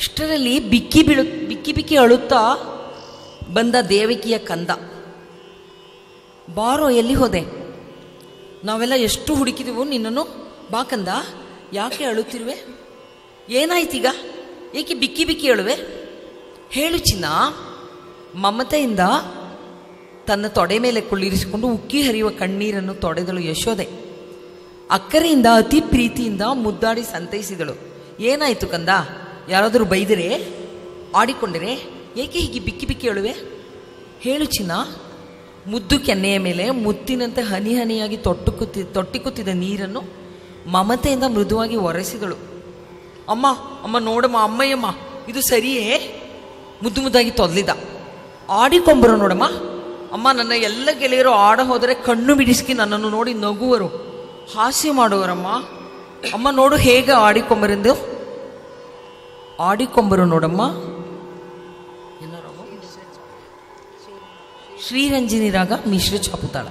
ಅಷ್ಟರಲ್ಲಿ ಬಿಕ್ಕಿ ಅಳುತ್ತಾ ಬಂದ ದೇವಕಿಯ ಕಂದ. ಬಾರೋ, ಎಲ್ಲಿ ಹೋದೆ? ನಾವೆಲ್ಲ ಎಷ್ಟು ಹುಡುಕಿದೆವು ನಿನ್ನನ್ನು. ಬಾ ಕಂದ, ಯಾಕೆ ಅಳುತ್ತಿರುವೆ? ಏನಾಯ್ತೀಗ? ಏಕೆ ಬಿಕ್ಕಿ ಅಳುವೆ? ಹೇಳು ಚಿನ್ನ. ಮಮತೆಯಿಂದ ತನ್ನ ತೊಡೆ ಮೇಲೆ ಕುಳ್ಳಿರಿಸಿಕೊಂಡು ಉಕ್ಕಿ ಹರಿಯುವ ಕಣ್ಣೀರನ್ನು ತೊಡೆದಳು ಯಶೋದೆ. ಅಕ್ಕರೆಯಿಂದ ಅತಿ ಪ್ರೀತಿಯಿಂದ ಮುದ್ದಾಡಿ ಸಂತೈಸಿದಳು. ಏನಾಯಿತು ಕಂದ? ಯಾರಾದರೂ ಬೈದರೆ, ಆಡಿಕೊಂಡರೆ, ಏಕೆ ಹೀಗೆ ಬಿಕ್ಕಿ ಅಳುವೆ? ಹೇಳು ಚಿನ್ನ. ಮುದ್ದು ಕೆನ್ನೆಯ ಮೇಲೆ ಮುತ್ತಿನಂತೆ ಹನಿ ಹನಿಯಾಗಿ ತೊಟ್ಟಿಕುತ್ತಿದ್ದ ನೀರನ್ನು ಮಮತೆಯಿಂದ ಮೃದುವಾಗಿ ಒರೆಸಿದಳು. ಅಮ್ಮ ಅಮ್ಮ ನೋಡಮ್ಮ, ಅಮ್ಮಯ್ಯಮ್ಮ, ಇದು ಸರಿಯೇ? ಮುದ್ದಾಗಿ ತೊದಲಿದ. ಆಡಿಕೊಂಬರು ನೋಡಮ್ಮ. ಅಮ್ಮ, ನನ್ನ ಎಲ್ಲ ಗೆಳೆಯರು ಆಡ ಹೋದರೆ ಕಣ್ಣು ಬಿಡಿಸ್ಕಿ ನನ್ನನ್ನು ನೋಡಿ ನಗುವರು, ಹಾಸ್ಯ ಮಾಡುವರಮ್ಮ. ಅಮ್ಮ ನೋಡು ಹೇಗೆ ಆಡಿಕೊಂಬರೆಂದು. ಆಡಿಕೊಂಬರು ನೋಡಮ್ಮ. ಶ್ರೀರಂಜನಿ ರಾಗ ಮಿಶ್ರ ಚಾಪುತಾಳ.